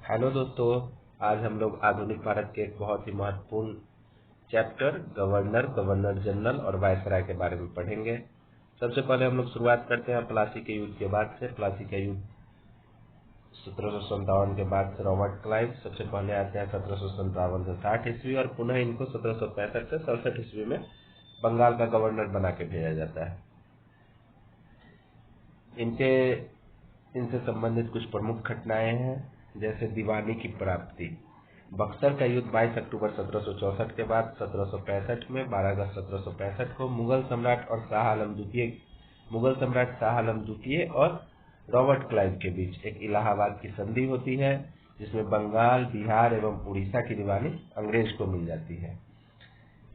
Hello दोस्तों, आज हम लोग आधुनिक भारत के एक बहुत ही महत्वपूर्ण चैप्टर गवर्नर जनरल और वायसराय के बारे में पढ़ेंगे। सबसे पहले हम लोग शुरुआत करते हैं प्लासी के युद्ध के बाद से। प्लासी का युद्ध 1757 के बाद से रॉबर्ट क्लाइव सबसे पहले आते हैं 1757 से 60 ईस्वी, और पुनः इनको 1765 से 67 ईस्वी में बंगाल का गवर्नर बना के भेजा जाता है। इनसे संबंधित कुछ प्रमुख घटनाएं हैं, जैसे दीवानी की प्राप्ति। बक्सर का युद्ध 22 अक्टूबर 1764 के बाद 1765 में 12 अगस्त 1765 को मुगल सम्राट शाह आलम द्वितीय और रॉबर्ट क्लाइव के बीच एक इलाहाबाद की संधि होती है, जिसमें बंगाल, बिहार एवं उड़ीसा की दीवानी अंग्रेज को मिल जाती है।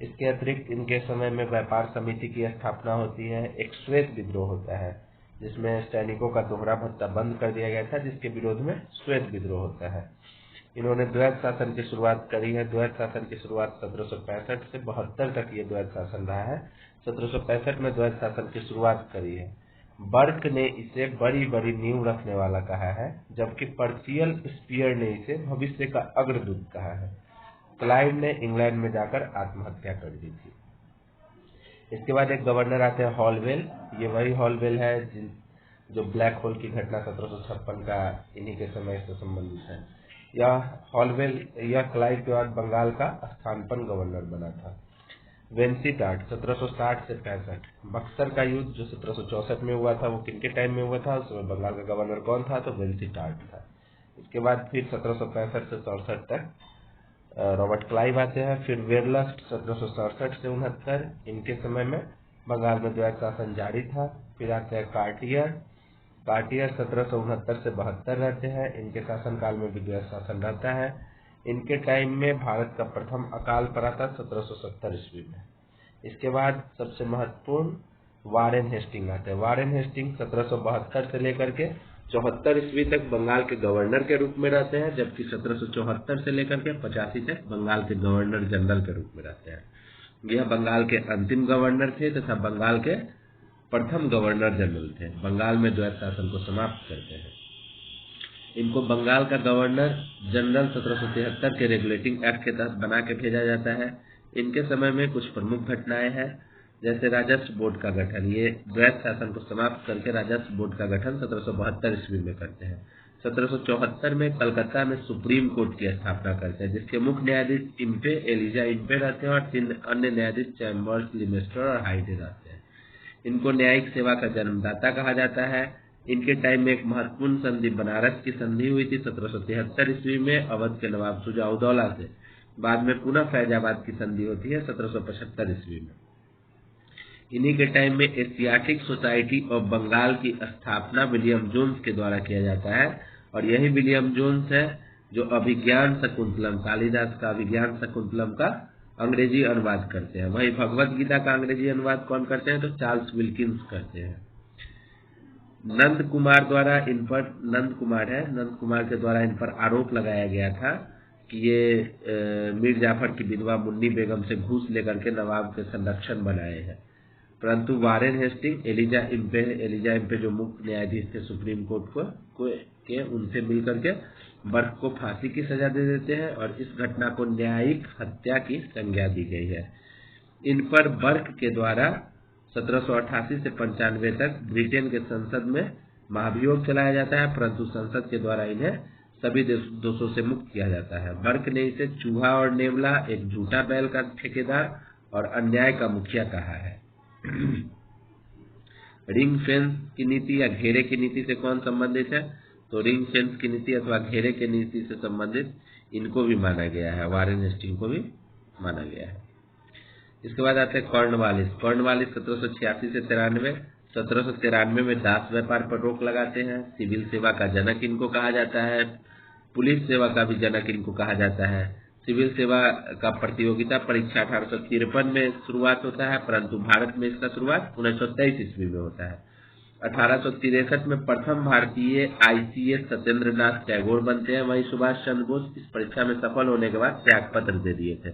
इसके अतिरिक्त इनके समय में व्यापार समिति की स्थापना होती है। एक श्वेत विद्रोह होता है, जिसमें सैनिकों का दोहरा भत्ता बंद कर दिया गया था, जिसके विरोध में श्वेत विद्रोह होता है। इन्होंने द्वैत शासन की शुरुआत करी है। द्वैत शासन की शुरुआत 1765 से 72 तक ये द्वैत शासन रहा है। 1765 में द्वैत शासन की शुरुआत करी है। बर्क ने इसे बड़ी बड़ी नींव रखने वाला कहा है, जबकि पर्सियल स्पीयर ने इसे भविष्य का अग्रदूत कहा है। क्लाइव ने इंग्लैंड में जाकर आत्महत्या कर दी थी। इसके बाद एक गवर्नर आते हैं हॉलवेल। ये वही हॉलवेल है जो ब्लैक होल की घटना 1756 का इन्हीं के समय से संबंधित है। यह क्लाइव के बाद बंगाल का स्थानपन्न गवर्नर बना था। वेंसी टाट 1760 से 65। बक्सर का युद्ध जो 1764 में हुआ था, वो किनके टाइम में हुआ था? उसमें बंगाल का गवर्नर कौन था? तो वेंसी टाट था। इसके बाद फिर 1765 से 67 तक रॉबर्ट क्लाइव आते हैं। फिर वेरलस्ट 1767 से 69, इनके समय में बंगाल में द्वैत शासन जारी था। फिर आते हैं कार्टियर 1769 से 72 रहते हैं। इनके शासनकाल में भी द्वैत शासन रहता है। इनके टाइम में भारत का प्रथम अकाल पड़ा था 1770 ईस्वी में। इसके बाद सबसे महत्वपूर्ण वारेन हेस्टिंग आते हैं। वारेन हेस्टिंग 1772 से लेकर के 74 ईस्वी तक बंगाल के गवर्नर के रूप में रहते हैं, जबकि 1774 से लेकर के 85 तक बंगाल के गवर्नर जनरल के रूप में रहते हैं। यह बंगाल के अंतिम गवर्नर थे तथा बंगाल के प्रथम गवर्नर जनरल थे। बंगाल में द्वैत शासन को समाप्त करते हैं। इनको बंगाल का गवर्नर जनरल 1773 के रेगुलेटिंग एक्ट के तहत बना के भेजा जाता है। इनके समय में कुछ प्रमुख घटनाएं हैं, जैसे राजस्व बोर्ड का गठन। ये द्वैत शासन को समाप्त करके राजस्व बोर्ड का गठन 1772 ईस्वी में करते हैं। 1774 में कलकत्ता में सुप्रीम कोर्ट की स्थापना करते हैं, जिसके मुख्य न्यायाधीश एलिजा इम्पे रहते हैं और 3 अन्य न्यायाधीश चैम्बर्स, लिमेस्टर और हाइडे रहते हैं। इनको न्यायिक सेवा का जन्मदाता कहा जाता है। इनके टाइम में एक महत्वपूर्ण संधि बनारस की संधि हुई थी 1773 ईस्वी में अवध के नवाब शुजा-उद-दौला से। बाद में पुनः फैजाबाद की संधि होती है 1775 ईस्वी में। इन्हीं के टाइम में एशियाटिक सोसाइटी ऑफ बंगाल की स्थापना विलियम जोन्स के द्वारा किया जाता है, और यही विलियम जोन्स है जो अभिज्ञान शकुंतलम, कालिदास का अभिज्ञान शकुंतलम का अंग्रेजी अनुवाद करते हैं। वही भगवत गीता का अंग्रेजी अनुवाद कौन करते हैं? तो चार्ल्स विल्किंस करते हैं। नंद कुमार के द्वारा इन पर आरोप लगाया गया था कि ये मीर जाफर की विधवा मुन्नी बेगम से घूस लेकर के नवाब के संरक्षण बनाए हैं। परंतु वारेन हेस्टिंग, एलिजा इम्पे जो मुख्य न्यायाधीश थे सुप्रीम कोर्ट के उनसे मिलकर के बर्क को फांसी की सजा दे देते हैं, और इस घटना को न्यायिक हत्या की संज्ञा दी गई है। इन पर बर्क के द्वारा 1788 से 95 तक ब्रिटेन के संसद में महाभियोग चलाया जाता है, परंतु संसद के द्वारा इन्हें सभी दोषों से मुक्त किया जाता है। बर्क ने इसे चूहा और नेवला, एक झूठा बैल का ठेकेदार और अन्याय का मुखिया कहा है। रिंग फेंस की नीति या घेरे की नीति से कौन संबंधित है? तो रिंग फेंस की नीति अथवा घेरे की नीति से संबंधित इनको भी माना गया है, वारेन हेस्टिंग को भी माना गया है। इसके बाद आते हैं कॉर्नवालिस 1786 से 93। 1793 में दास व्यापार पर रोक लगाते हैं। सिविल सेवा का जनक इनको कहा जाता है। पुलिस सेवा का भी जनक इनको कहा जाता है। सिविल सेवा का प्रतियोगिता परीक्षा 1853 में शुरुआत होता है, परंतु भारत में इसका शुरुआत 1923 ईस्वी में होता है। 1863 में प्रथम भारतीय ICS सत्येंद्र नाथ टैगोर बनते हैं। वहीं सुभाष चंद्र बोस इस परीक्षा में सफल होने के बाद त्याग पत्र दे दिए थे।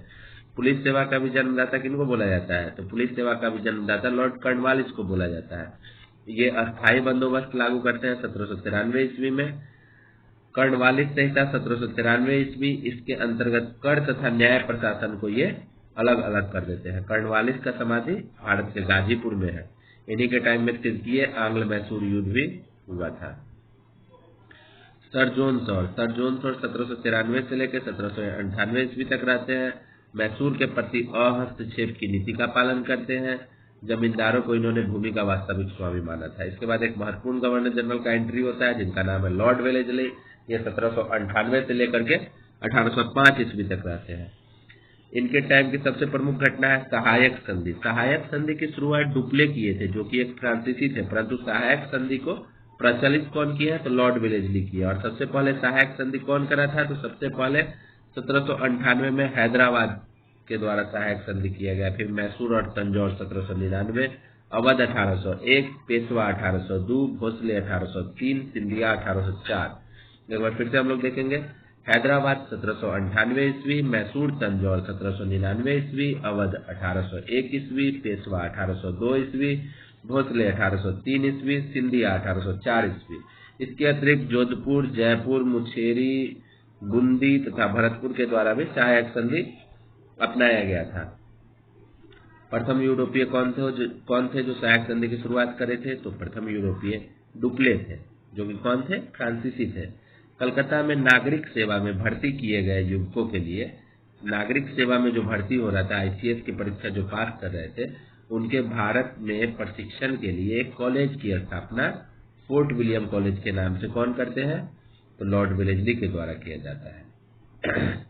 पुलिस सेवा का भी जन्मदाता किनको बोला जाता है? तो पुलिस सेवा का भी जन्मदाता लॉर्ड कॉर्नवालिस को बोला जाता है। ये अस्थायी बंदोबस्त लागू करते हैं 1793 ईस्वी में। कर्णवालिस संहिता 1793 ईस्वी, इसके अंतर्गत कर तथा न्याय प्रशासन को ये अलग अलग कर देते हैं। कर्णवालिस का समाधि भारत के गाजीपुर में है। इन्हीं के टाइम में तृतीय आंग्ल मैसूर युद्ध भी हुआ था। सर जॉन सॉर 1793 से लेकर 1798 ईस्वी तक रहते हैं। मैसूर के प्रति अहस्तक्षेप की नीति का पालन करते हैं। जमींदारों को इन्होंने भूमि का वास्तविक स्वामी माना था। इसके बाद एक महत्वपूर्ण गवर्नर जनरल का एंट्री होता है जिनका नाम है लॉर्ड वेलेस्ली। ये 1798 से लेकर के 1805 ईस्वी तक रहते हैं। इनके टाइम की सबसे प्रमुख घटना है सहायक संधि। सहायक संधि की शुरुआत डुप्ले किए थे, जो कि एक फ्रांसीसी थे, परंतु सहायक संधि को प्रचलित कौन किया है? तो लॉर्ड वेलेस्ली किया। और सबसे पहले सहायक संधि कौन करा था? तो सबसे पहले 1798 में हैदराबाद के द्वारा सहायक संधि किया गया। फिर मैसूर और तंजौर 1799, अवध 1801, पेशवा 1802, भोसले 1803, सिंधिया 1804। एक बार फिर से हम लोग देखेंगे। हैदराबाद 1798 ईस्वी, मैसूर तंजौर 1799 ईस्वी, अवध 1801 ईस्वी, पेशवा 1802 ईस्वी, भोसले 1803 ईस्वी, सिंधिया 1804 ईस्वी। इसके अतिरिक्त जोधपुर, जयपुर, मुछेरी, बूंदी तथा भरतपुर के द्वारा भी सहायक संधि अपनाया गया था। प्रथम यूरोपीय कौन थे जो सहायक संधि की शुरुआत करे थे? तो प्रथम यूरोपीय डुप्ले थे, जो कि कौन थे? फ्रांसीसी थे। कलकत्ता में नागरिक सेवा में भर्ती किए गए युवकों के लिए, नागरिक सेवा में जो भर्ती हो रहा था, आईसीएस की परीक्षा जो पास कर रहे थे, उनके भारत में प्रशिक्षण के लिए एक कॉलेज की स्थापना फोर्ट विलियम कॉलेज के नाम से कौन करते हैं? तो लॉर्ड वेलेस्ली के द्वारा किया जाता है।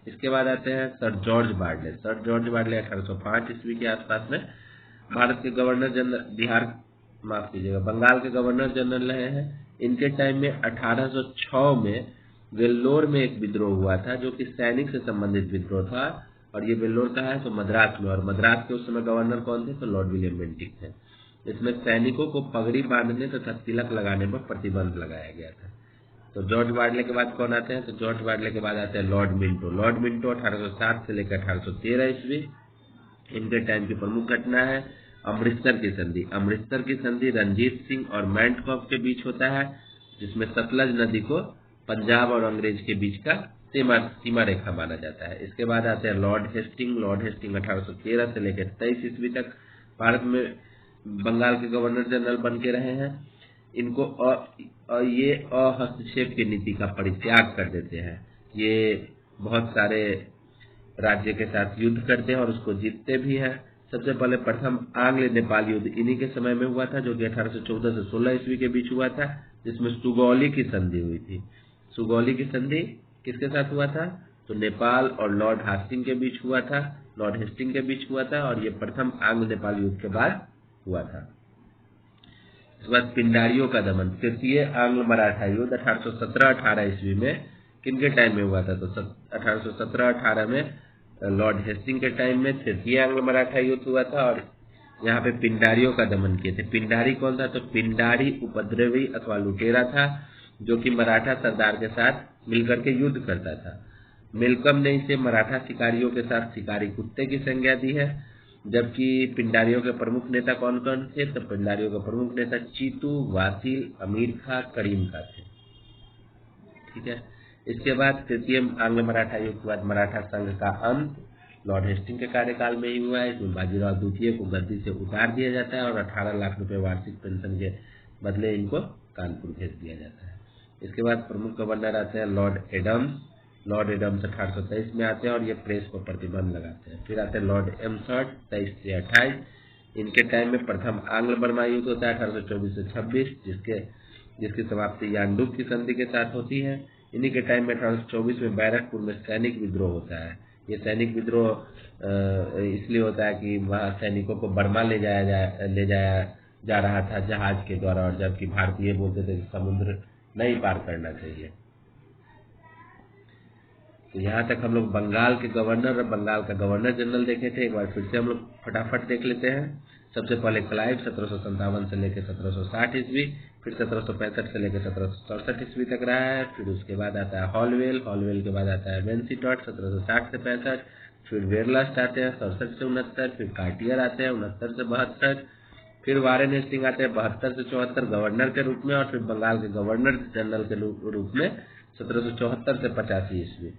इसके बाद आते हैं सर जॉर्ज बार्डले। सर जॉर्ज बार्डले 1805 ईस्वी के आसपास में भारत के गवर्नर जनरल, बंगाल के गवर्नर जनरल रहे हैं। इनके टाइम में 1806 में वेल्लोर में एक विद्रोह हुआ था, जो कि सैनिक से संबंधित विद्रोह था। और ये वेल्लोर कहाँ है? तो मद्रास में। और मद्रास के उस समय गवर्नर कौन थे? तो लॉर्ड विलियम बेंटिक थे। इसमें सैनिकों को पगड़ी बांधने तथा तिलक लगाने पर प्रतिबंध लगाया गया था। तो जॉर्ज बार्डले के बाद कौन आते हैं? तो जॉर्ज बार्डले के बाद आते हैं लॉर्ड मिंटो। लॉर्ड मिंटो 1807 से लेकर 1813 ईस्वी। इनके टाइम की प्रमुख घटना है अमृतसर की संधि। अमृतसर की संधि रणजीत सिंह और मैंटकॉफ के बीच होता है, जिसमें सतलज नदी को पंजाब और अंग्रेज के बीच का सीमा रेखा माना जाता है। इसके बाद आते हैं लॉर्ड हेस्टिंग। लॉर्ड हेस्टिंग 1813 से लेकर 23 ईस्वी तक भारत में बंगाल के गवर्नर जनरल बन के रहे हैं। इनको ये अहस्तक्षेप की नीति का परित्याग कर देते हैं। ये बहुत सारे राज्य के साथ युद्ध करते हैं और उसको जीतते भी हैं। सबसे पहले प्रथम आंग्ल नेपाल युद्ध इन्हीं के समय में हुआ था, जो कि 1814 से 16 ईस्वी के बीच हुआ था, जिसमें सुगौली की संधि हुई थी। सुगौली की संधि किसके साथ हुआ था? तो नेपाल और लॉर्ड हास्टिंग के बीच हुआ था, लॉर्ड हेस्टिंग के बीच हुआ था। और ये प्रथम आंग्ल नेपाल युद्ध के बाद हुआ था। इसके बाद पिंडारियों का दमन। तृतीय आंग्ल मराठा युद्ध 1817-18 ईस्वी में किनके टाइम में हुआ था? तो 1817-18 में लॉर्ड हेस्टिंग के टाइम में तृतीय आंग्ल मराठा युद्ध हुआ था। और यहाँ पे पिंडारियों का दमन किए थे। पिंडारी कौन था? तो पिंडारी उपद्रवी अथवा लुटेरा था, जो कि मराठा सरदार के साथ मिलकर के युद्ध करता था। मेलकम ने इसे मराठा शिकारियों के साथ शिकारी कुत्ते की संज्ञा दी है। जबकि पिंडारियों के प्रमुख नेता कौन कौन थे? तो पिंडारियों के प्रमुख नेता चीतू, वासिल, अमीर खां, करीम खां थे। ठीक है। इसके बाद तृतीय आंग्ल मराठा युद्ध के बाद मराठा संघ का अंत लॉर्ड हेस्टिंग के कार्यकाल में ही हुआ है। इसमें बाजीराव द्वितीय को गद्दी से उतार दिया जाता है और 18 लाख रुपए वार्षिक पेंशन के बदले इनको कानपुर भेज दिया जाता है। इसके बाद प्रमुख गवर्नर आते हैं लॉर्ड एडम्स। लॉर्ड एडम्स 1823 में आते हैं और ये प्रेस पर प्रतिबंध लगाते हैं। फिर आते हैं लॉर्ड एम्सर्ट 23 से 28। इनके टाइम में प्रथम आंग्ल बर्मा युद्ध होता है 1824 से 26, जिसकी समाप्ति यानडुक की संधि के साथ होती है। इन्हीं के टाइम में 1824 में बैरकपुर में सैनिक विद्रोह होता है। ये सैनिक विद्रोह इसलिए होता है कि वहाँ सैनिकों को बर्मा ले जाया जा रहा था जहाज के द्वारा, और जबकि भारतीय बोलते थे कि समुद्र नहीं पार करना चाहिए। तो यहाँ तक हम लोग बंगाल के गवर्नर और बंगाल का गवर्नर जनरल देखे थे। एक बार फिर से हम लोग फटाफट देख लेते हैं। सबसे पहले क्लाइव 1757 से लेकर 1760 ईस्वी, फिर 1765 से लेकर 1767 ईस्वी तक रहा है। फिर उसके बाद आता है हॉलवेल के बाद आता है वेंसीटॉट 1760 से 65, फिर वेरलस्ट आते हैं 67 से 69, फिर कार्टियर आते हैं 69 से 72, फिर वारेन हेस्टिंग आते हैं 72 से 74 गवर्नर के रूप में, और फिर बंगाल के गवर्नर जनरल के रूप में 1774 से 85 ईस्वी।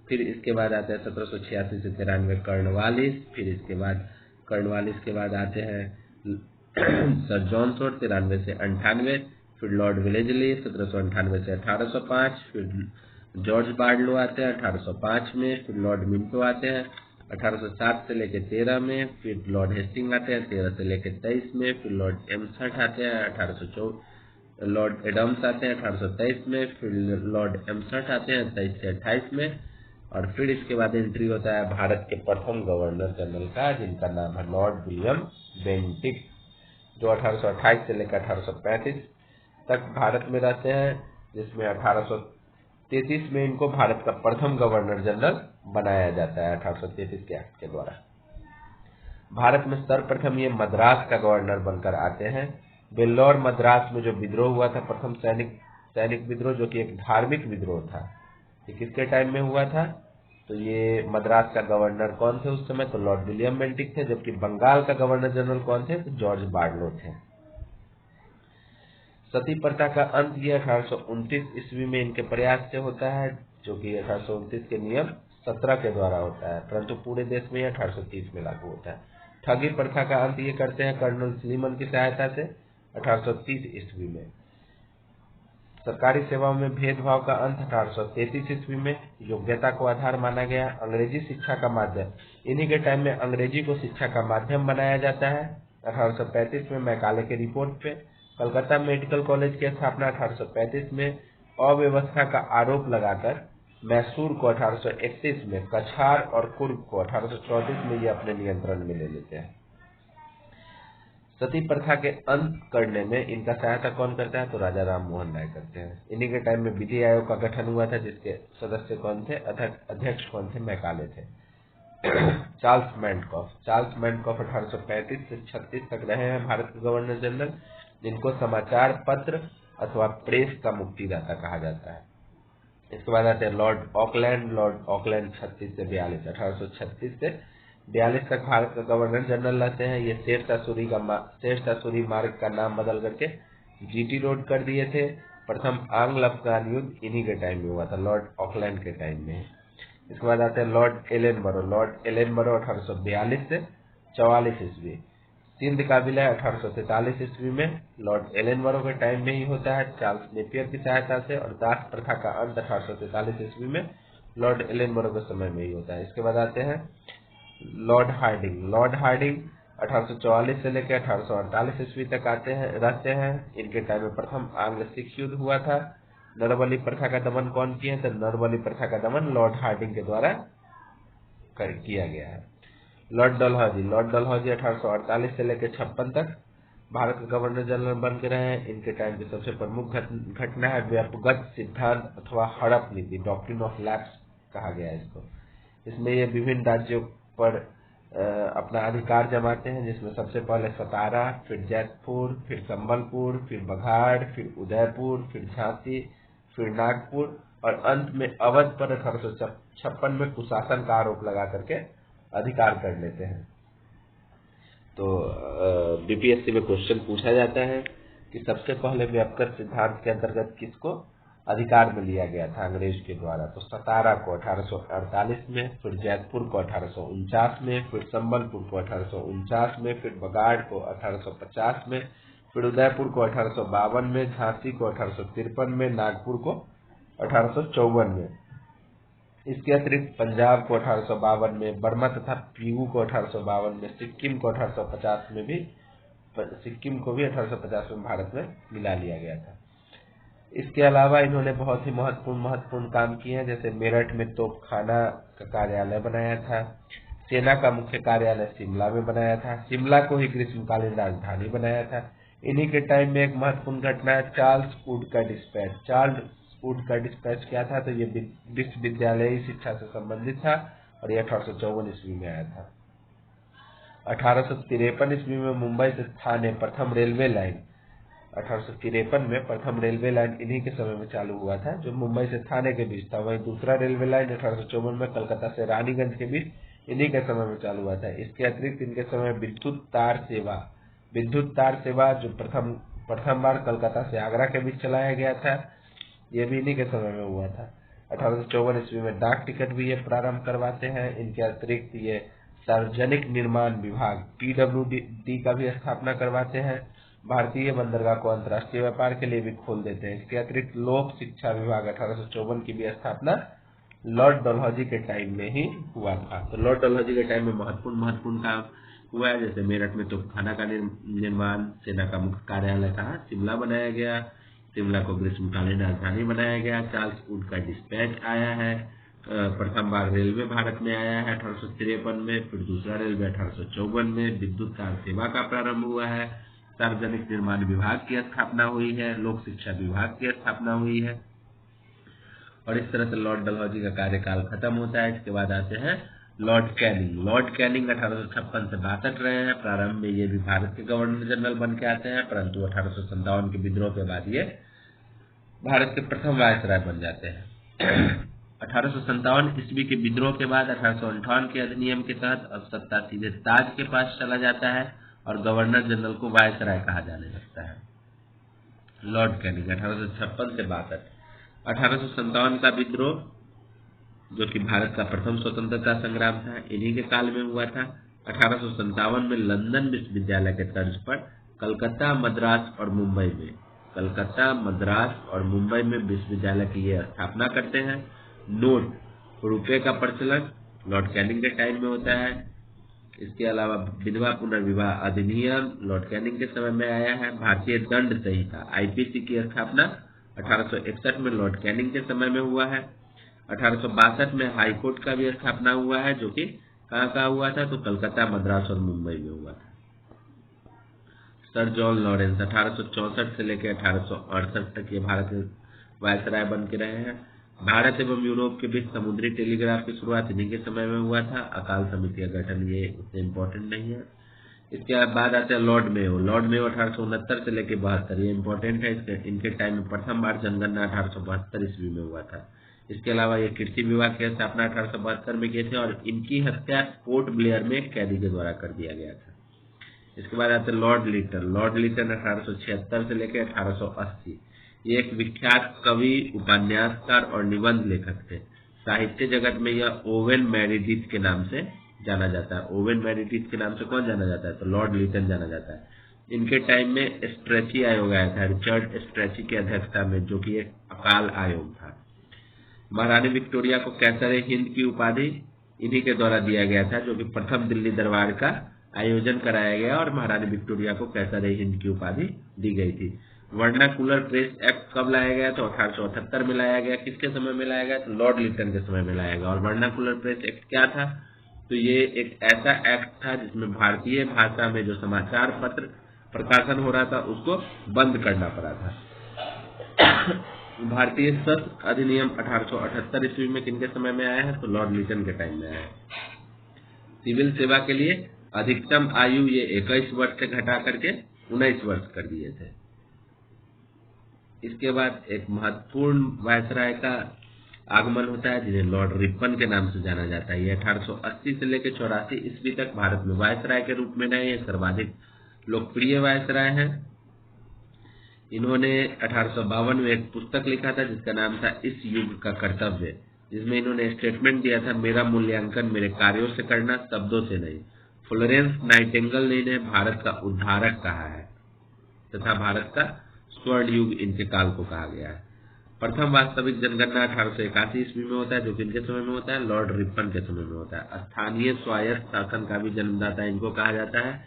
फिर इसके बाद आते हैं 1786 से 93 कर्नवालिस। फिर इसके बाद कर्नवालिस के बाद आते हैं सर जॉन सोट 93 से 98। फिर लॉर्ड विलेजली 1798 से 1805। फिर जॉर्ज बार्डलो आते हैं 1805 में। फिर लॉर्ड मिंटो आते हैं 1807 से लेकर 13 में। फिर लॉर्ड हेस्टिंग आते हैं 13 से लेकर 23 में। फिर लॉर्ड एम्सहर्ट आते हैं 1804। लॉर्ड एडम्स आते हैं 1823 में। फिर लॉर्ड एम्सहर्ट आते हैं 23 से 28 में। और फिर इसके बाद एंट्री होता है भारत के प्रथम गवर्नर जनरल का, जिनका नाम है लॉर्ड विलियम बेंटिक, जो 1828 से लेकर 1835 तक भारत में रहते हैं, जिसमें 1833 में इनको भारत का प्रथम गवर्नर जनरल बनाया जाता है 1833 के एक्ट के द्वारा। भारत में सर्वप्रथम ये मद्रास का गवर्नर बनकर आते हैं। वेल्लोर मद्रास में जो विद्रोह हुआ था, प्रथम सैनिक विद्रोह, जो कि एक धार्मिक विद्रोह था, ये किसके टाइम में हुआ था? तो ये मद्रास का गवर्नर कौन थे उस समय? तो लॉर्ड विलियम बेंटिक थे। जबकि बंगाल का गवर्नर जनरल कौन थे? तो जॉर्ज बार्डलो थे। सती प्रथा का अंत ये 1829 ईस्वी में इनके प्रयास से होता है, जो कि 1829 के नियम 17 के द्वारा होता है, परंतु पूरे देश में 1830 में लागू होता है। ठगी प्रथा का अंत ये करते हैं कर्नल स्लीमन की सहायता से 1830 ईस्वी में। सरकारी सेवाओं में भेदभाव का अंत 1833 ईस्वी में। योग्यता को आधार माना गया। अंग्रेजी शिक्षा का माध्यम, इन्हीं के टाइम में अंग्रेजी को शिक्षा का माध्यम बनाया जाता है 1835 में मैकाले के रिपोर्ट पे। कलकत्ता मेडिकल कॉलेज की स्थापना 1835 में। अव्यवस्था का आरोप लगाकर मैसूर को 1831 में, कछार और कुर्ग को 1834 में ये अपने नियंत्रण में ले लेते हैं। सती प्रथा के अंत करने में इनका सहायता कौन करता है? तो राजा राम मोहन राय करते हैं। इन्हीं के टाइम में विधि आयोग का गठन हुआ था, जिसके सदस्य कौन थे? अध्यक्ष कौन थे? मैकाले थे। चार्ल्स मैंडकॉफ 1835 से 36 तक रहे हैं भारत के गवर्नर जनरल, जिनको समाचार पत्र अथवा प्रेस का मुक्तिदाता कहा जाता है। इसके बाद आते हैं लॉर्ड ऑकलैंड 36 से 42, 1836 से 42 तक भारत का गवर्नर जनरल रहते हैं। ये शेरशाह सूरी मार्ग का नाम बदल करके जीटी रोड कर दिए थे। प्रथम आंग्ल अफगान युद्ध इन्हीं के टाइम में हुआ था, लॉर्ड ऑकलैंड के टाइम में। इसके बाद आते हैं लॉर्ड एलेनबरो 1842 से 44 ईस्वी। सिंध का विलय 1843 ईस्वी में लॉर्ड एलेनबरो के टाइम में ही होता है, चार्ल्स नेपियर की सहायता से। और दास प्रथा का अंत 1843 ईस्वी में लॉर्ड एलेनबरो के समय में ही होता है। इसके बाद आते हैं लॉर्ड हार्डिंग 1844 से लेकर 1848 ईस्वी तक रहते हैं। इनके टाइम में प्रथम आंग्ल सिख युद्ध हुआ था। नरबली प्रथा का दमन कौन किया है? तो नरबली प्रथा का दमन लॉर्ड हार्डिंग के द्वारा किया गया है। लॉर्ड डलहौजी 1848 से लेकर 56 तक भारत के गवर्नर जनरल बन के रहे हैं। इनके टाइम की सबसे प्रमुख घटना है व्यापगत सिद्धांत अथवा हड़प नीति, डॉक्ट्रिन ऑफ लैप्स कहा गया है इसको। इसमें ये विभिन्न राज्यों पर अपना अधिकार जमाते हैं, जिसमें सबसे पहले सतारा, फिर जैतपुर, फिर संबलपुर, फिर बघाड़, फिर उदयपुर, फिर झांसी, फिर नागपुर और अंत में अवध पर 1856 में कुशासन का आरोप लगा करके अधिकार कर लेते हैं। तो बीपीएससी में क्वेश्चन पूछा जाता है कि सबसे पहले व्यापक सिद्धांत के अंतर्गत किसको अधिकार में लिया गया था अंग्रेज के द्वारा? तो सतारा को 1848 में, फिर जैतपुर को 1849 में, फिर संबलपुर को 1849 में, फिर बगाड़ को 1850 में, फिर उदयपुर को 1852 में, झांसी को 1853 में, नागपुर को 1854 में। इसके अतिरिक्त पंजाब को 1852 में, बर्मा तथा पीऊ को 1852 में, सिक्किम को 1850 में भी 1850 में भारत में मिला लिया गया था। इसके अलावा इन्होंने बहुत ही महत्वपूर्ण काम किए हैं, जैसे मेरठ में तोपखाना का कार्यालय बनाया था, सेना का मुख्य कार्यालय शिमला में बनाया था, शिमला को ही ग्रीष्मकालीन राजधानी बनाया था। इन्हीं के टाइम में एक महत्वपूर्ण घटना है चार्ल्स वुड का डिस्पैच क्या था? तो ये विश्वविद्यालयी शिक्षा से संबंधित था और ये 1854 ईस्वी में आया था। 1853 ईस्वी में मुंबई से थाने प्रथम रेलवे लाइन 1853 में प्रथम रेलवे लाइन इन्हीं के समय में चालू हुआ था, जो मुंबई से थाने के बीच था। वहीं दूसरा रेलवे लाइन 1854 में कलकत्ता से रानीगंज के बीच इन्हीं के समय में चालू हुआ था। इसके अतिरिक्त इनके समय विद्युत तार सेवा जो प्रथम बार कलकत्ता से आगरा के बीच चलाया गया था। ये भी इन्हीं के समय में हुआ था। 1854 ईस्वी में डाक टिकट भी ये प्रारंभ करवाते हैं। इनके अतिरिक्त ये सार्वजनिक निर्माण विभाग PWD का भी स्थापना करवाते हैं। भारतीय बंदरगाह को अंतर्राष्ट्रीय व्यापार के लिए भी खोल देते हैं। इसके अतिरिक्त लोक शिक्षा विभाग 1854 की भी स्थापना लॉर्ड डलहौजी के टाइम में ही हुआ था। तो लॉर्ड डलहौजी के टाइम में महत्वपूर्ण काम हुआ है। जैसे मेरठ में तोपखाना का निर्माण, सेना का मुख्य कार्यालय कहाँ शिमला बनाया गया, शिमला को ग्रीष्मकालीन राजधानी बनाया गया, चार्ल्स वुड का डिस्पैच आया है, प्रथम बार रेलवे भारत में आया है 1853 में, फिर दूसरा रेलवे 1854 में, विद्युत कार सेवा का प्रारंभ हुआ है, सार्वजनिक निर्माण विभाग की स्थापना हुई है, लोक शिक्षा विभाग की स्थापना हुई है। और इस तरह से लॉर्ड डलहौजी का कार्यकाल खत्म होता है। इसके बाद आते हैं लॉर्ड कैनिंग। लॉर्ड कैनिंग 1856 से 62 रहे हैं। प्रारंभ में ये भी भारत के गवर्नर जनरल बन के आते हैं, परंतु 1857 के विद्रोह के बाद ये भारत के प्रथम वायसराय बन जाते हैं। 1857 ईस्वी के विद्रोह के बाद 1858 के अधिनियम के तहत अब सत्ता सीधे ताज के पास चला जाता है और गवर्नर जनरल को वायसराय कहा जाने लगता है। लॉर्ड कैनिंग 1856 से 62। 1857 का विद्रोह, जो कि भारत का प्रथम स्वतंत्रता संग्राम था, इन्हीं के काल में हुआ था। 1857 में लंदन विश्वविद्यालय के तर्ज पर कलकत्ता, मद्रास और मुंबई में विश्वविद्यालय की ये स्थापना करते हैं। नोट रुपये का प्रचलन लॉर्ड कैनिंग के टाइम में होता है। इसके अलावा विधवा पुनर्विवाह अधिनियम लॉर्ड कैनिंग के समय में आया है। भारतीय दंड संहिता IPC की स्थापना 1861 में लॉर्ड कैनिंग के समय में हुआ है। 1862 में हाई कोर्ट का भी स्थापना हुआ है, जो कि कहाँ हुआ था, तो कलकत्ता, मद्रास और मुंबई में हुआ था। सर जॉन लॉरेंस 1864 से लेकर 1868 तक ये भारत के वायसराय बन के रहे हैं। भारत एवं यूरोप के बीच समुद्री टेलीग्राफ की शुरुआत इन्हीं के समय में हुआ था। अकाल समिति का गठन ये उतने इम्पोर्टेंट नहीं है। इसके बाद आते हैं लॉर्ड मेयो। लॉर्ड मेयो 1869 से लेकर 72, ये इम्पोर्टेंट है। इनके टाइम में प्रथम बार जनगणना 1872 ईस्वी में हुआ था। इसके अलावा ये कृषि विभाग की स्थापना 1872 में किए थे और इनकी हत्या पोर्ट ब्लेयर में एक कैदी के द्वारा कर दिया गया था। इसके बाद आते हैं लॉर्ड लिटन। लॉर्ड लिटन 1876 से लेकर 1880, ये एक विख्यात कवि, उपन्यासकार और निबंध लेखक थे। साहित्य जगत में यह ओवेन मेरिडिथ के नाम से जाना जाता है। ओवेन मेरिडिथ के नाम से कौन जाना जाता है, तो लॉर्ड लिटन जाना जाता है। इनके टाइम में स्ट्रेची आयोग आया था, रिचर्ड स्ट्रेची की अध्यक्षता में, जो कि एक अकाल आयोग था। महारानी विक्टोरिया को कैसर हिंद की उपाधि इन्हीं के द्वारा दिया गया था, जो कि प्रथम दिल्ली दरबार का आयोजन कराया गया और महारानी विक्टोरिया को कैसर हिंद की उपाधि दी गई थी। वर्नाकुलर प्रेस एक्ट कब लाया गया, तो 1878 में लाया गया। किसके समय में लाया गया, तो लॉर्ड लिटन के समय में लाया गया। और वर्नाकुलर प्रेस एक्ट क्या था, तो ये एक ऐसा एक्ट था जिसमें भारतीय भाषा में जो समाचार पत्र प्रकाशन हो रहा था उसको बंद करना पड़ा था। भारतीय शस्त्र अधिनियम 1878 ईस्वी में किनके समय में आया है, तो लॉर्ड लिटन के टाइम में आया है। सिविल सेवा के लिए अधिकतम आयु ये 21 वर्ष से घटा करके 19 वर्ष कर दिए थे। इसके बाद एक महत्वपूर्ण वायसराय का आगमन होता है, जिन्हें लॉर्ड रिपन के नाम से जाना जाता है। ये 1880 से लेकर 84 ईस्वी तक भारत में वायसराय के रूप में रहे। ये सर्वाधिक लोकप्रिय वायसराय हैं। इन्होंने 1852 में एक पुस्तक लिखा था जिसका नाम था इस युग का कर्तव्य, जिसमें इन्होंने स्टेटमेंट दिया था, मेरा मूल्यांकन मेरे कार्यों से करना, शब्दों से नहीं। फ्लोरेंस नाइटिंगेल ने इन्हें भारत का उद्धारक कहा है तथा भारत का स्वर्ण युग इनके काल को कहा गया है। प्रथम वास्तविक जनगणना 1881 ईस्वी में होता है, जो कि इनके समय में होता है, लॉर्ड रिपन के समय में होता है। स्थानीय स्वायत्त शासन का भी जन्मदाता इनको कहा जाता है।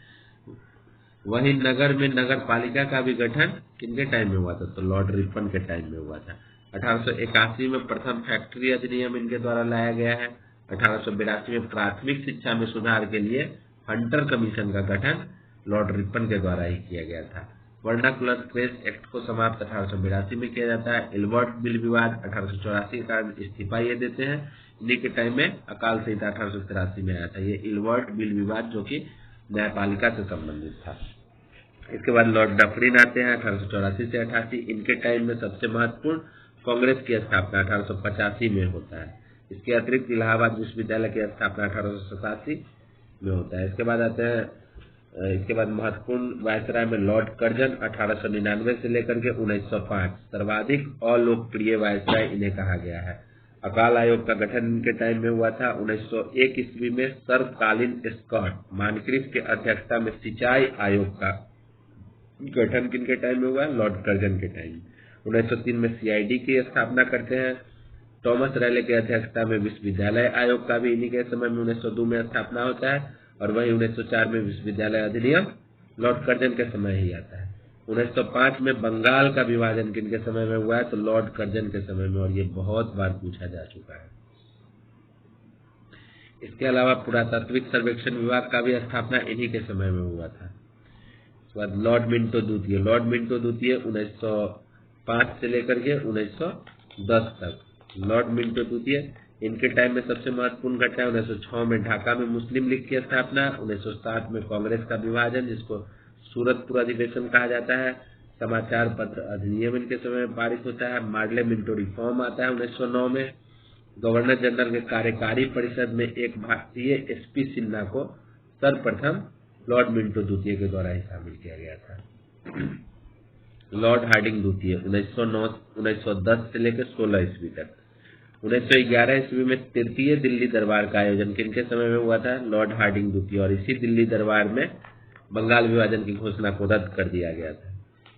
वहीं नगर में नगर पालिका का भी गठन किनके टाइम में हुआ था, तो लॉर्ड रिपन के टाइम में हुआ था। 1881 में प्रथम फैक्ट्री अधिनियम इनके द्वारा लाया गया है। 1882 में प्राथमिक शिक्षा में सुधार के लिए हंटर कमीशन का गठन लॉर्ड रिपन के द्वारा ही किया गया था। वर्नाकुलर प्रेस एक्ट को समाप्त 1882 में किया जाता है। इल्बर्ट बिल विवाद 1884 के कारण इस्तीफा ये देते हैं। इन्हीं के टाइम में अकाल संहिता 1883 में आया था। ये इल्बर्ट बिल विवाद जो कि न्यायपालिका से संबंधित था। इसके बाद लॉर्ड डफरिन आते हैं 1884 से 88। इनके टाइम में सबसे महत्वपूर्ण कांग्रेस की स्थापना 1885 में होता है। इसके अतिरिक्त इलाहाबाद विश्वविद्यालय की स्थापना 1887 में होता है। इसके बाद आते हैं इसके बाद महत्वपूर्ण वायसराय में लॉर्ड कर्जन 1899 से लेकर के 1905। सर्वाधिक अलोकप्रिय वायसराय इन्हें कहा गया है। अकाल आयोग का गठन इनके टाइम में हुआ था 1901 ईस्वी में। सर्वकालीन स्कॉट मानक्रिफ के अध्यक्षता में सिंचाई आयोग का गठन किनके टाइम में हुआ? लॉर्ड कर्जन के टाइम। 1903 में सीआईडी की स्थापना करते हैं। थॉमस रैले के अध्यक्षता में विश्वविद्यालय आयोग का भी इन्हीं के समय में 1902 में स्थापना होता है। और वही 1904 में विश्वविद्यालय अधिनियम लॉर्ड कर्जन के समय ही आता है। 1905 में बंगाल का विभाजन किनके समय में हुआ है? तो लॉर्ड कर्जन के समय में, और ये बहुत बार पूछा जा चुका है। इसके अलावा पुरातात्विक सर्वेक्षण विभाग का भी स्थापना इन्हीं के समय में हुआ था। उसके बाद लॉर्ड मिंटो द्वितीय। लॉर्ड मिंटो द्वितीय 1905 से लेकर के 1910 तक। लॉर्ड मिंटो द्वितीय, इनके टाइम में सबसे महत्वपूर्ण घटना 1906 में ढाका में मुस्लिम लीग की स्थापना, 1907 में कांग्रेस का विभाजन जिसको सूरतपुर अधिवेशन कहा जाता है। समाचार पत्र अधिनियम इनके समय में पारित होता है। मार्ले मिंटो रिफॉर्म आता है 1909 में। गवर्नर जनरल के कार्यकारी परिषद में एक भारतीय एसपी सिन्हा को सर्वप्रथम लॉर्ड मिंटो द्वितीय के द्वारा ही शामिल किया गया था। लॉर्ड हार्डिंग द्वितीय 1910 से लेकर 16 ईस्वी तक। 1911 ईस्वी में तृतीय दिल्ली दरबार का आयोजन किनके समय में हुआ था? लॉर्ड हार्डिंग द्वितीय। और इसी दिल्ली दरबार में बंगाल विभाजन की घोषणा को रद्द कर दिया गया था।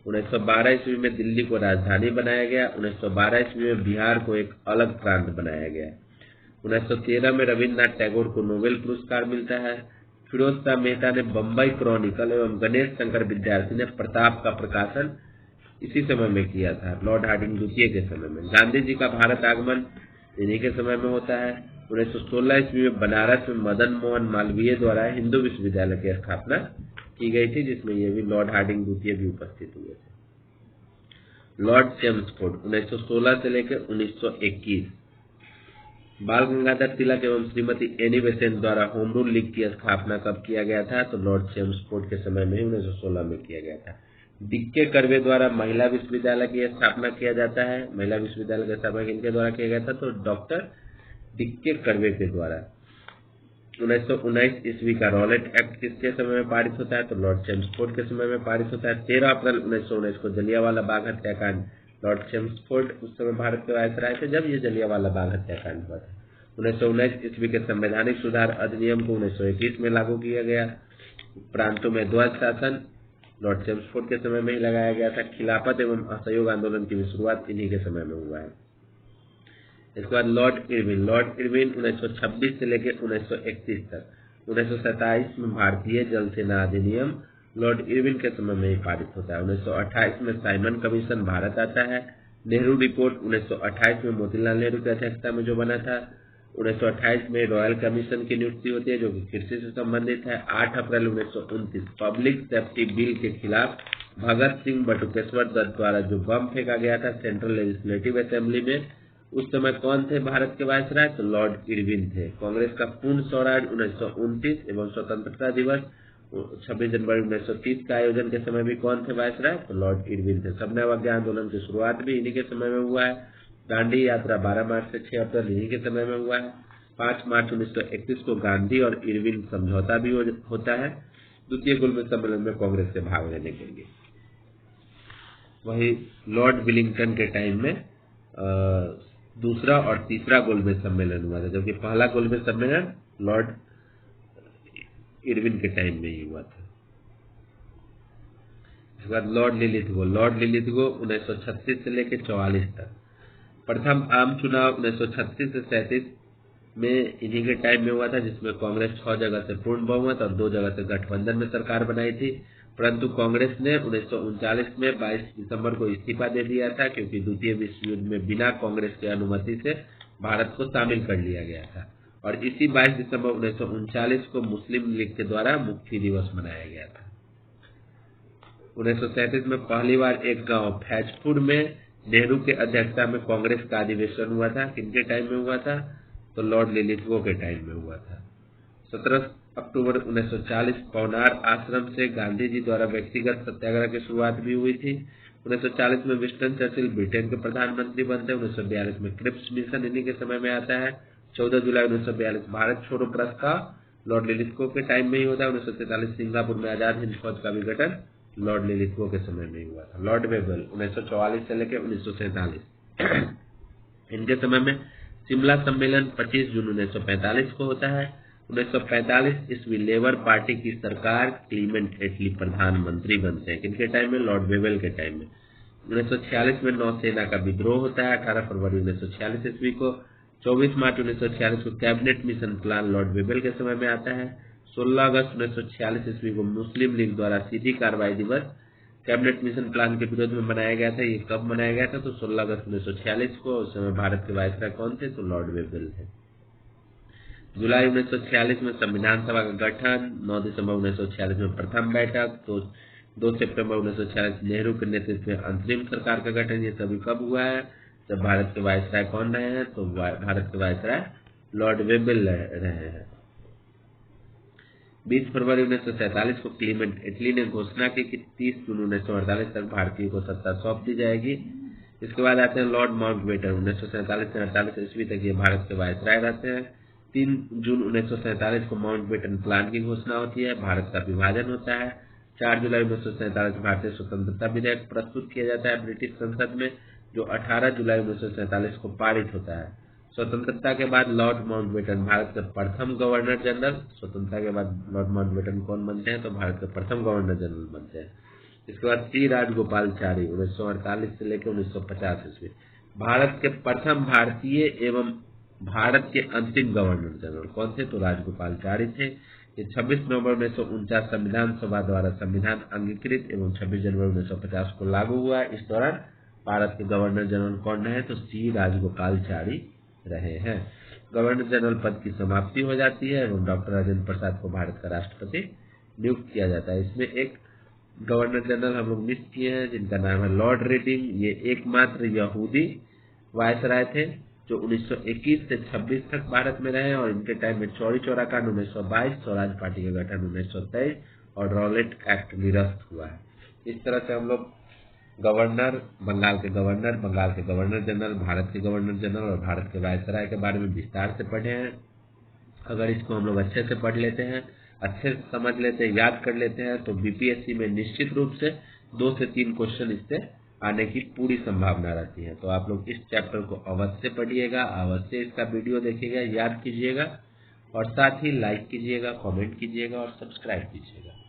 1912 ईस्वी में दिल्ली को राजधानी बनाया गया। 1912 ईस्वी में बिहार को एक अलग प्रांत बनाया गया। 1913 में रविन्द्रनाथ टैगोर को नोबेल पुरस्कार मिलता है। फिरोज शाह मेहता ने बम्बई क्रॉनिकल एवं गणेश शंकर विद्यार्थी ने प्रताप का प्रकाशन इसी समय में किया था, लॉर्ड हार्डिंग द्वितीय के समय में। गांधी जी का भारत आगमन इन्हीं के समय में होता है। 1916 ईस्वी में बनारस में मदन मोहन मालवीय द्वारा हिंदू विश्वविद्यालय की स्थापना की गई थी, जिसमें ये भी लॉर्ड हार्डिंग द्वितीय भी उपस्थित हुए थे। लॉर्ड चेम्सफोर्ड 1916 से लेकर 1921। बाल गंगाधर तिलक एवं श्रीमती एनी बेसेंट द्वारा होम रूल लीग की स्थापना कब किया गया था? तो लॉर्ड चेम्सफोर्ड के समय में ही 1916 में किया गया था। डीके कर्वे द्वारा महिला विश्वविद्यालय की स्थापना किया जाता है। महिला विश्वविद्यालय की स्थापना किनके द्वारा किया गया था? तो डॉक्टर डीके कर्वे के द्वारा। 1919 ईस्वी का रॉलेट एक्ट किसके समय में पारित होता है? तो लॉर्ड चेम्सफोर्ड के समय में पारित होता है। 13 अप्रैल 1919 को जलियांवाला बाग हत्याकांड। लॉर्ड चेम्सफोर्ड उस समय भारत के वायसराय थे जब ये जलियांवाला बाग हत्याकांड हुआ था। 1919 ईस्वी के संवैधानिक सुधार अधिनियम को 1921 में लागू किया गया। प्रांतों में ध्वज शासन लॉर्ड चेम्सफोर्ड के समय में ही लगाया गया था। खिलाफत एवं असहयोग आंदोलन की भी शुरुआत इन्हीं के समय में हुआ है। इसके बाद लॉर्ड इरविन। लॉर्ड इरविन 1926 से लेकर 1931 तक। 1927 में भारतीय जल सेना अधिनियम लॉर्ड इरविन के समय में ही पारित होता है। 1928 में साइमन कमीशन भारत आता है। नेहरू रिपोर्ट 1928 में मोतीलाल नेहरू की अध्यक्षता में जो बना था। 1928 में रॉयल कमीशन की नियुक्ति होती है जो कि कृषि से संबंधित है। 8 अप्रैल 1929 पब्लिक सेफ्टी बिल के खिलाफ भगत सिंह बटुकेश्वर दत्त द्वारा जो बम फेंका गया था सेंट्रल लेजिस्लेटिव असेंबली में, उस समय कौन थे भारत के वायसराय? तो लॉर्ड इरविन थे। कांग्रेस का पूर्ण स्वराज 1929 एवं स्वतंत्रता दिवस 26 जनवरी 1930 का आयोजन के समय भी कौन थे वायसराय? तो लॉर्ड इरविन थे। सबने अवज्ञा आंदोलन की शुरुआत भी इन्हीं के समय में हुआ है। दांडी यात्रा 12 मार्च से 6 अप्रैल इन्हीं के समय में हुआ है। 5 मार्च 1931 को गांधी और इरविन समझौता भी होता है द्वितीय गोलमेज सम्मेलन में कांग्रेस से भाग लेने के लिए। वही लॉर्ड विलिंगटन के टाइम में दूसरा और तीसरा गोलमेज सम्मेलन हुआ था, जबकि पहला गोलमेज सम्मेलन लॉर्ड इरविन के टाइम में ही हुआ था। इसके बाद लॉर्ड लिलिथगो। लॉर्ड लिलिथगो 1936 से लेकर 44 तक। प्रथम आम चुनाव 1936 से 37 में इन्हीं के टाइम में हुआ था, जिसमें कांग्रेस 6 जगह से पूर्ण बहुमत और 2 जगह से गठबंधन में सरकार बनाई थी। परंतु कांग्रेस ने 1939 में 22 दिसंबर को इस्तीफा दे दिया था, क्योंकि द्वितीय विश्व युद्ध में बिना कांग्रेस की अनुमति से भारत को शामिल कर लिया गया था। और इसी 22 दिसंबर 1939 को मुस्लिम लीग के द्वारा मुक्ति दिवस मनाया गया था। 1937 में पहली बार एक गांव फैजपुर में नेहरू के अध्यक्षता में कांग्रेस का अधिवेशन हुआ था। किनके टाइम में हुआ था? तो लॉर्ड लिलिथगो के टाइम में हुआ था। 17 अक्टूबर 1940 पवनार आश्रम से गांधी जी द्वारा व्यक्तिगत सत्याग्रह की शुरुआत भी हुई थी। 1940 में विंस्टन चर्चिल ब्रिटेन के प्रधानमंत्री बनते हैं। 1942 में क्रिप्स मिशन इन्हीं के समय में आता है। 14 जुलाई 1942 भारत छोड़ो प्रस्ताव लॉर्ड लिलिथगो के टाइम में ही होता है। 1943 सिंगापुर में आजाद हिंद फौज का विघटन लॉर्ड लिलिथगो के समय में ही हुआ था। लॉर्ड वेबल 1944 से लेकर 1947 इनके समय में शिमला सम्मेलन 25 जून 1945 को होता है। 1945 ईस्वी लेबर पार्टी की सरकार, क्लीमेंट एटली प्रधानमंत्री बनते हैं। किनके टाइम में? लॉर्ड वेबल के टाइम में। 1946 में नौसेना का विद्रोह होता है 18 फरवरी 1946 ईस्वी को। 24 मार्च 1946 को कैबिनेट मिशन प्लान लॉर्ड वेबल के समय में आता है। 16 अगस्त 1946 ईस्वी को मुस्लिम लीग द्वारा सीधी कार्रवाई दिवस कैबिनेट मिशन प्लान के विरोध में मनाया गया था। ये कब मनाया गया था? तो 16 अगस्त 1946 को। उस समय भारत के वायसराय कौन थे? तो लॉर्ड वेबल थे। जुलाई 1946 में संविधान सभा का गठन। 9 दिसंबर 1946 में प्रथम बैठक। तो 2 सितंबर 1946 नेहरू के नेतृत्व में अंतरिम सरकार का गठन। ये सभी कब हुआ है? जब भारत के वायसराय कौन रहे हैं? तो भारत के वायसराय लॉर्ड वेबल रहे हैं। 20 फरवरी 1947 को क्लीमेंट एटली ने घोषणा की कि 30 जून 1948 तक भारतीयों को सत्ता सौंप दी जाएगी। इसके बाद आते हैं लॉर्ड माउंटबेटन। 1947 से 48 ईस्वी तक ये भारत के वायसराय रहते हैं। 3 जून 1947 को माउंटबेटन प्लान की घोषणा होती है। भारत का विभाजन होता है। 4 जुलाई 1947 भारतीय स्वतंत्रता विधेयक प्रस्तुत किया जाता है ब्रिटिश संसद में, जो 18 जुलाई 1947 को पारित होता है। स्वतंत्रता के बाद लॉर्ड माउंटबेटन भारत के प्रथम गवर्नर जनरल। स्वतंत्रता के बाद लॉर्ड माउंटबेटन कौन बनते हैं? तो भारत के प्रथम गवर्नर जनरल बनते हैं। इसके बाद सी राजगोपालचारी 1948 से लेकर 1950 ईस्वी भारत के प्रथम भारतीय एवं भारत के अंतिम गवर्नर जनरल कौन थे? तो राजगोपालचारी थे। ये 26 नवंबर 1949 संविधान सभा द्वारा संविधान अंगीकृत एवं 26 जनवरी 1950 को लागू हुआ। इस दौरान भारत के गवर्नर जनरल कौन रहे? तो सी राजगोपालचारी रहे हैं। गवर्नर जनरल पद की समाप्ति हो जाती है एवं डॉक्टर राजेंद्र प्रसाद को भारत का राष्ट्रपति नियुक्त किया जाता है। इसमें एक गवर्नर जनरल हम लोग मिस किए हैं जिनका नाम है लॉर्ड रीडिंग। ये एकमात्र यहूदी वायसराय थे जो 1921 से 26 तक भारत में रहे और इनके टाइम में चौरी चौरा कांड 1922, स्वराज पार्टी का गठन 1923 और रॉलेट एक्ट निरस्त हुआ है। इस तरह से हम लोग गवर्नर, बंगाल के गवर्नर जनरल, भारत के गवर्नर जनरल और भारत के वायसराय के बारे में विस्तार से पढ़े हैं। अगर इसको हम लोग अच्छे से पढ़ लेते हैं, अच्छे से समझ लेते हैं, याद कर लेते हैं तो बीपीएससी में निश्चित रूप से 2 से 3 क्वेश्चन इससे आने की पूरी संभावना रहती है। तो आप लोग इस चैप्टर को अवश्य पढ़िएगा, अवश्य इसका वीडियो देखिएगा, याद कीजिएगा और साथ ही लाइक कीजिएगा, कमेंट कीजिएगा और सब्सक्राइब कीजिएगा।